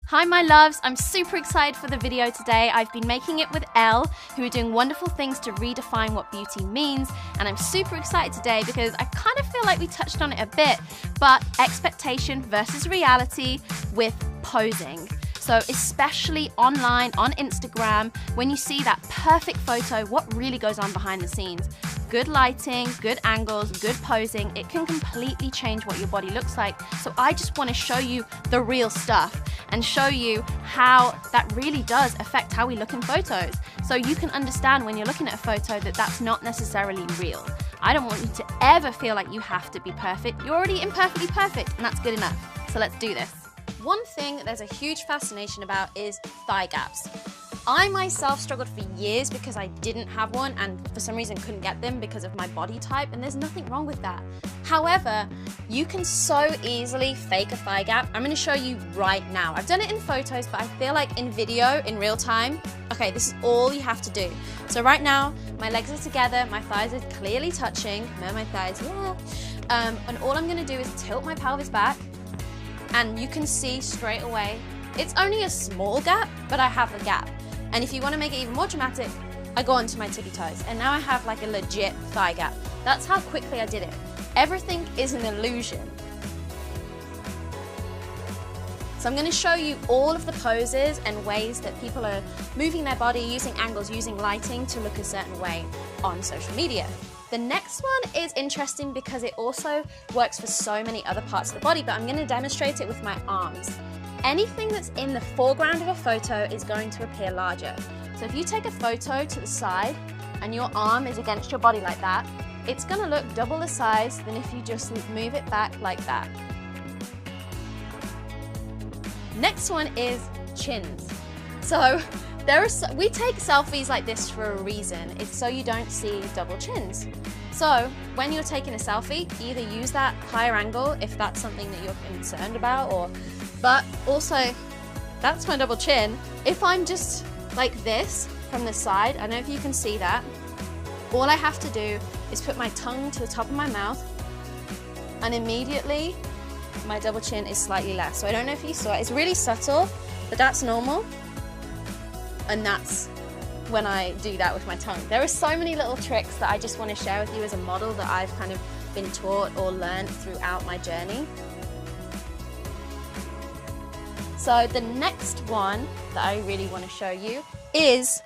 Hi my loves, I'm super excited for the video today. I've been making it with Elle, who are doing wonderful things to redefine what beauty means, and I'm super excited today because I kind of feel like we touched on it a bit, but expectation versus reality with posing. So especially online, on Instagram, when you see that perfect photo, what really goes on behind the scenes? Good lighting, good angles, good posing, it can completely change what your body looks like. So I just want to show you the real stuff and show you how that really does affect how we look in photos. So you can understand when you're looking at a photo that that's not necessarily real. I don't want you to ever feel like you have to be perfect. You're already imperfectly perfect, and that's good enough. So let's do this. One thing that there's a huge fascination about is thigh gaps. I myself struggled for years because I didn't have one and for some reason couldn't get them because of my body type, and there's nothing wrong with that. However, you can so easily fake a thigh gap. I'm going to show you right now. I've done it in photos, but I feel like in video, in real time, okay, this is all you have to do. So right now, my legs are together, my thighs are clearly touching. Remember my thighs, yeah. And all I'm going to do is tilt my pelvis back, and you can see straight away, it's only a small gap, but I have the gap. And if you want to make it even more dramatic, I go onto my tippy toes, and now I have like a legit thigh gap. That's how quickly I did it. Everything is an illusion. So I'm going to show you all of the poses and ways that people are moving their body, using angles, using lighting to look a certain way on social media. The next one is interesting because it also works for so many other parts of the body, but I'm going to demonstrate it with my arms. Anything that's in the foreground of a photo is going to appear larger. So if you take a photo to the side and your arm is against your body like that, it's going to look double the size than if you just move it back like that. Next one is chins. So we take selfies like this for a reason. It's so you don't see double chins. So when you're taking a selfie, either use that higher angle if that's something that you're concerned about, but also that's my double chin. If I'm just like this from the side, I don't know if you can see that, all I have to do is put my tongue to the top of my mouth, and immediately my double chin is slightly less. So I don't know if you saw it, it's really subtle, but that's normal. And that's when I do that with my tongue. There are so many little tricks that I just want to share with you as a model that I've kind of been taught or learned throughout my journey. So the next one that I really want to show you is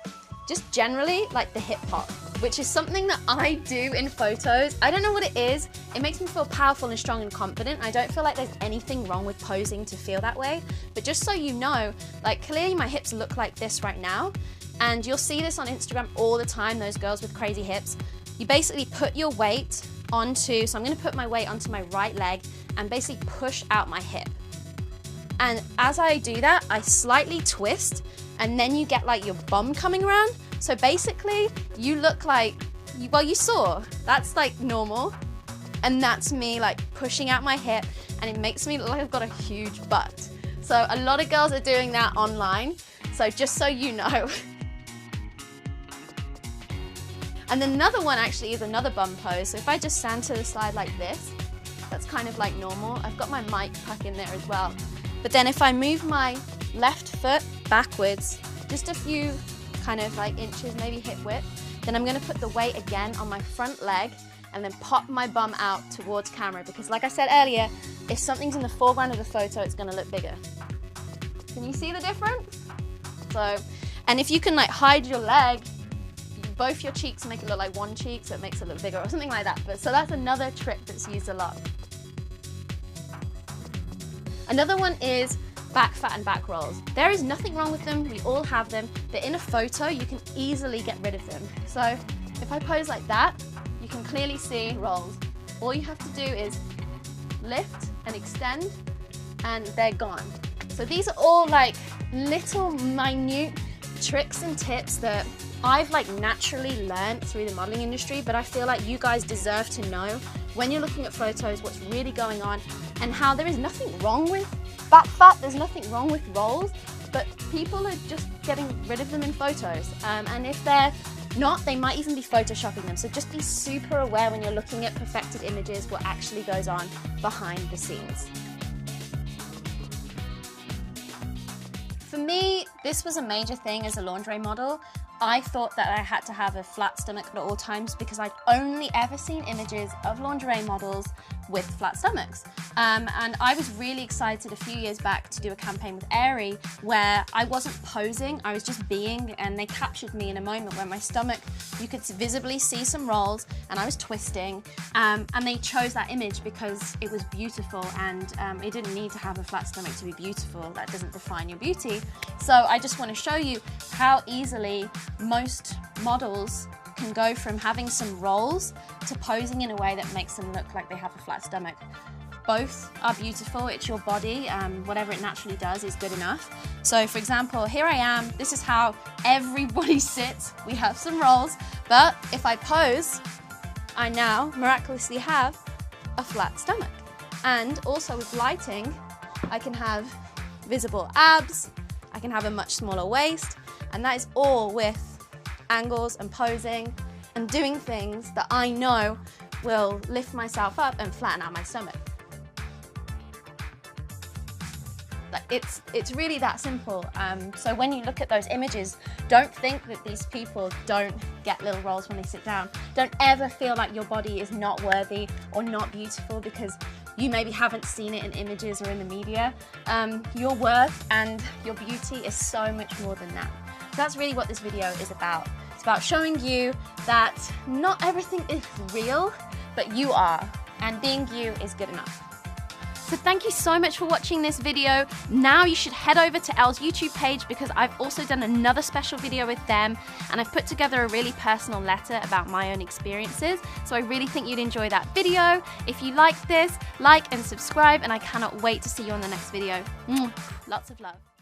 just generally like the hip hop, which is something that I do in photos. I don't know what it is. It makes me feel powerful and strong and confident. I don't feel like there's anything wrong with posing to feel that way. But just so you know, like clearly my hips look like this right now. And you'll see this on Instagram all the time, those girls with crazy hips. You basically put your weight onto, so I'm gonna put my weight onto my right leg and basically push out my hip. And as I do that, I slightly twist, and then you get like your bum coming around. So basically, you look like, well, you saw, that's like normal. And that's me like pushing out my hip, and it makes me look like I've got a huge butt. So a lot of girls are doing that online. So just so you know. And then another one actually is another bum pose. So if I just stand to the side like this, that's kind of like normal. I've got my mic tuck in there as well. But then if I move my left foot backwards, just a few kind of like inches, maybe hip width, then I'm gonna put the weight again on my front leg and then pop my bum out towards camera, because like I said earlier, if something's in the foreground of the photo, it's gonna look bigger. Can you see the difference? So, and if you can like hide your leg, both your cheeks make it look like one cheek, so it makes it look bigger or something like that. But so that's another trick that's used a lot. Another one is back fat and back rolls. There is nothing wrong with them, we all have them, but in a photo you can easily get rid of them. So if I pose like that, you can clearly see rolls. All you have to do is lift and extend, and they're gone. So these are all like little minute tricks and tips that I've like naturally learned through the modeling industry, but I feel like you guys deserve to know when you're looking at photos what's really going on, and how there is nothing wrong with back fat, there's nothing wrong with rolls, but people are just getting rid of them in photos. And if they're not, they might even be photoshopping them. So just be super aware when you're looking at perfected images what actually goes on behind the scenes. For me, this was a major thing as a lingerie model. I thought that I had to have a flat stomach at all times because I'd only ever seen images of lingerie models with flat stomachs. And I was really excited a few years back to do a campaign with Aerie where I wasn't posing, I was just being, and they captured me in a moment where my stomach, you could visibly see some rolls and I was twisting, and they chose that image because it was beautiful, and it didn't need to have a flat stomach to be beautiful. That doesn't define your beauty. So I just want to show you how easily most models can go from having some rolls to posing in a way that makes them look like they have a flat stomach. Both are beautiful, it's your body, whatever it naturally does is good enough. So for example, here I am, this is how everybody sits, we have some rolls, but if I pose, I now miraculously have a flat stomach. And also with lighting, I can have visible abs, I can have a much smaller waist, and that is all with angles and posing and doing things that I know will lift myself up and flatten out my stomach. It's really that simple. So when you look at those images, don't think that these people don't get little rolls when they sit down. Don't ever feel like your body is not worthy or not beautiful because you maybe haven't seen it in images or in the media. Your worth and your beauty is so much more than that. So that's really what this video is about. It's about showing you that not everything is real, but you are, and being you is good enough. So thank you so much for watching this video. Now you should head over to Elle's YouTube page because I've also done another special video with them, and I've put together a really personal letter about my own experiences. So I really think you'd enjoy that video. If you like this, like and subscribe, and I cannot wait to see you on the next video. Lots of love.